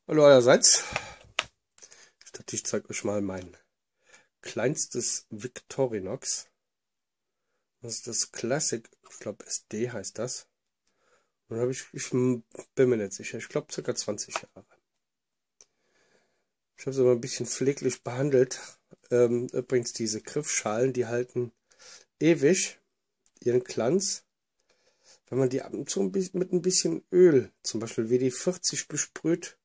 Hallo allerseits. Ich dachte, ich zeige euch mal mein kleinstes Victorinox. Das ist das Classic, ich glaube SD heißt das. Und habe ich bin mir nicht sicher, ich glaube ca. 20 Jahre. Ich habe es aber ein bisschen pfleglich behandelt. Übrigens diese Griffschalen, die halten ewig ihren Glanz, wenn man die ab und zu mit ein bisschen Öl, zum Beispiel WD-40 besprüht,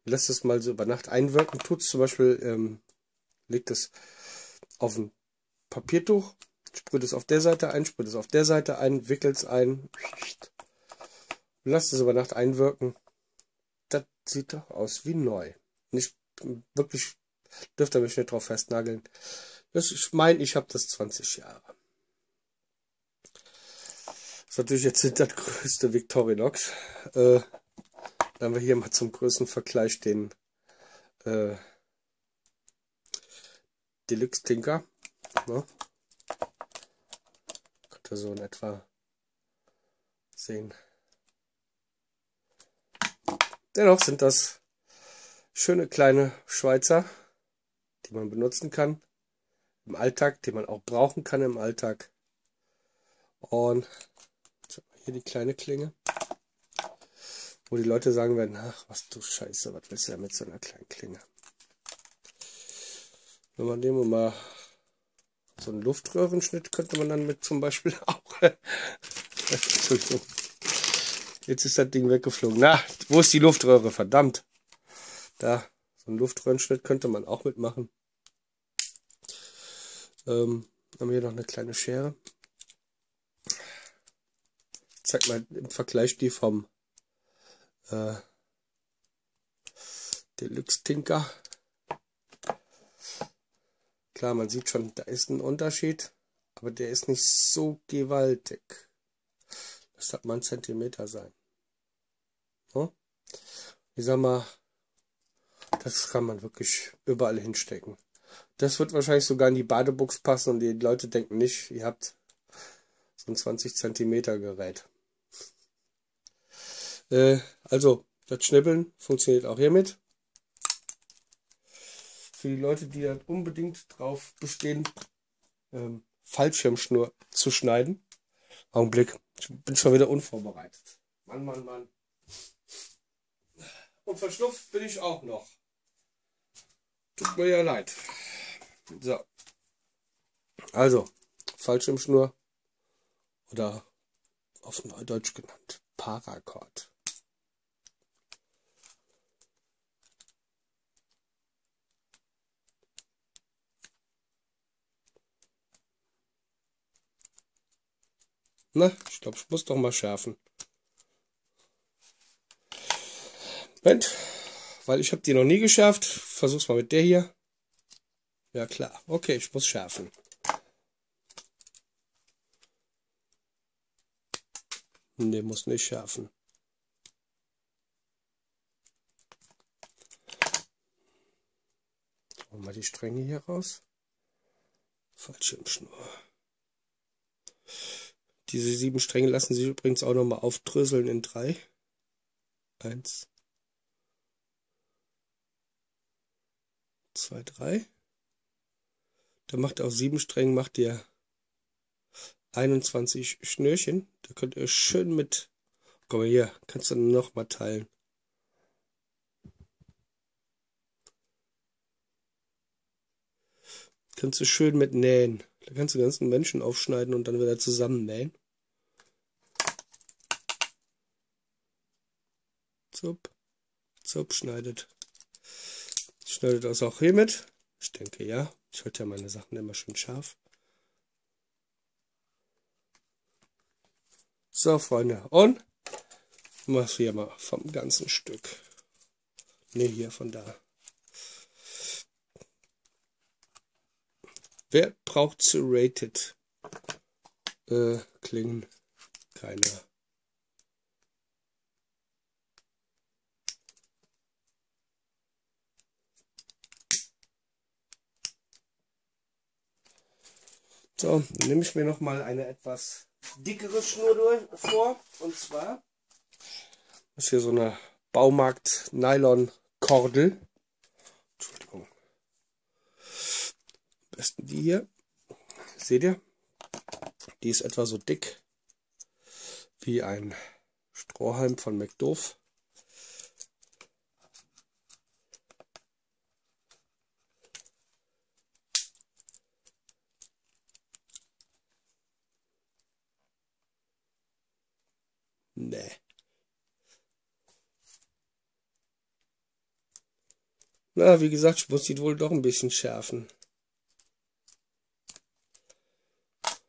lässt es mal so über Nacht einwirken, tut es zum Beispiel, legt es auf ein Papiertuch, sprüht es auf der Seite ein, sprüht es auf der Seite ein, wickelt es ein, lasst es über Nacht einwirken. Das sieht doch aus wie neu. Nicht wirklich, dürft ihr mich nicht drauf festnageln. Ich meine, ich habe das 20 Jahre. Das ist natürlich jetzt nicht das größte Victorinox. Dann haben wir hier mal zum größten Vergleich den Deluxe Tinker. Ne? Könnt ihr so in etwa sehen. Dennoch sind das schöne kleine Schweizer, die man benutzen kann im Alltag, die man auch brauchen kann im Alltag. Und hier die kleine Klinge, wo die Leute sagen werden, ach was du Scheiße, was willst du ja mit so einer kleinen Klinge? Wenn man dem mal so einen Luftröhrenschnitt könnte man dann mit zum Beispiel auch. Entschuldigung. Jetzt ist das Ding weggeflogen. Na, wo ist die Luftröhre? Verdammt. Da, so einen Luftröhrenschnitt könnte man auch mitmachen. Haben wir hier noch eine kleine Schere. Ich zeig mal im Vergleich die vom Deluxe Tinker. Klar, man sieht schon, da ist ein Unterschied, aber der ist nicht so gewaltig. Das hat mal 1 Zentimeter sein. Ja? Ich sag mal, das kann man wirklich überall hinstecken. Das wird wahrscheinlich sogar in die Badebuchs passen und die Leute denken nicht, ihr habt so ein 20 Zentimeter Gerät. Also, das Schnibbeln funktioniert auch hiermit. Für die Leute, die dann unbedingt drauf bestehen, Fallschirmschnur zu schneiden. Augenblick, ich bin schon wieder unvorbereitet. Mann, Mann, Mann. Und verschnupft bin ich auch noch. Tut mir ja leid. So. Also, Fallschirmschnur oder auf Neudeutsch genannt Paracord. Na, ich glaube, ich muss doch mal schärfen. Moment, weil ich habe die noch nie geschärft. Versuch's mal mit der hier. Ja klar, okay, ich muss schärfen. Ne, muss nicht schärfen. Holen wir die Stränge hier raus. Fallschirmschnur. Diese 7 Stränge lassen sich übrigens auch nochmal aufdröseln in 3. 1, 2, 3. Da macht auf 7 Strängen macht ihr 21 Schnürchen. Da könnt ihr schön mit, guck mal hier, kannst du noch mal teilen. Kannst du schön mit nähen. Da kannst du den ganzen Menschen aufschneiden und dann wieder zusammen nähen. Zup, zup, schneidet. Schneidet das auch hier mit? Ich denke ja. Ich halte ja meine Sachen immer schön scharf. So, Freunde. Und mach's hier mal vom ganzen Stück. Ne, hier von da. Wer braucht serrated Klingen? Keiner. So, dann nehme ich mir noch mal eine etwas dickere Schnur vor. Und zwar ist hier so eine Baumarkt Nylon Kordel. Entschuldigung. Am besten die hier. Seht ihr? Die ist etwa so dick wie ein Strohhalm von McDoof. Nee. Na, wie gesagt, ich muss die wohl doch ein bisschen schärfen.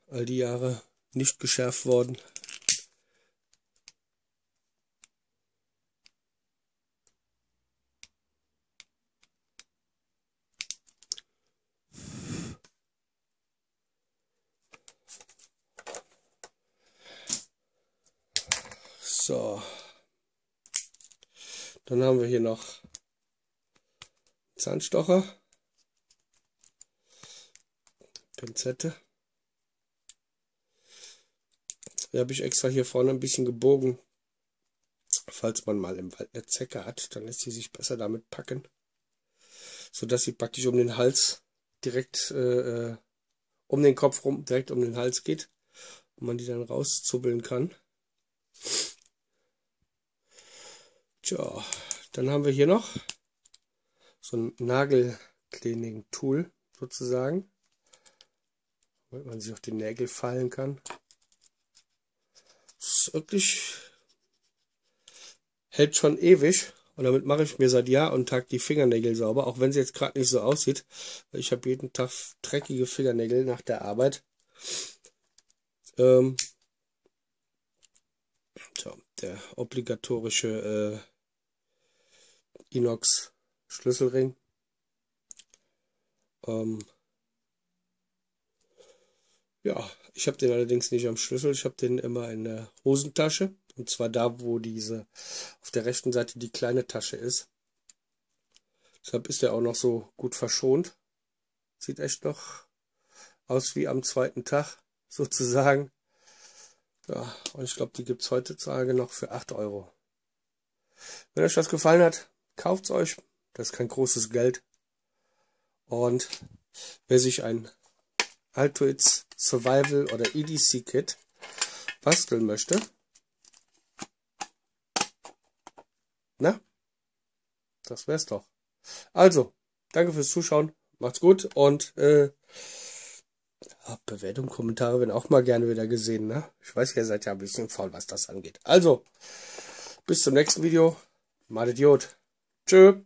All die Jahre nicht geschärft worden. So. Dann haben wir hier noch Zahnstocher, Pinzette. Die habe ich extra hier vorne ein bisschen gebogen. Falls man mal im Wald eine Zecke hat, dann lässt sie sich besser damit packen. Sodass sie praktisch um den Hals direkt, um den Kopf rum, direkt um den Hals geht. Und man die dann rauszubbeln kann. Tja, dann haben wir hier noch so ein Nagelcleaning-Tool sozusagen, damit man sich auf die Nägel fallen kann. Das ist wirklich, hält schon ewig und damit mache ich mir seit Jahr und Tag die Fingernägel sauber, auch wenn sie jetzt gerade nicht so aussieht, weil ich habe jeden Tag dreckige Fingernägel nach der Arbeit. So, der obligatorische Inox Schlüsselring. Ja, ich habe den allerdings nicht am Schlüssel, ich habe den immer in der Hosentasche. Und zwar da, wo diese auf der rechten Seite die kleine Tasche ist. Deshalb ist er auch noch so gut verschont. Sieht echt noch aus wie am zweiten Tag sozusagen. Ja, und ich glaube, die gibt es heutzutage noch für 8 €. Wenn euch das gefallen hat, kauft es euch. Das ist kein großes Geld. Und wer sich ein Altoids Survival oder EDC Kit basteln möchte, na, das wär's doch. Also, danke fürs Zuschauen, macht's gut und Bewertung, Kommentare werden auch mal gerne wieder gesehen, ne? Ich weiß, ihr seid ja ein bisschen faul, was das angeht. Also, bis zum nächsten Video. Madet Jod. Tschö.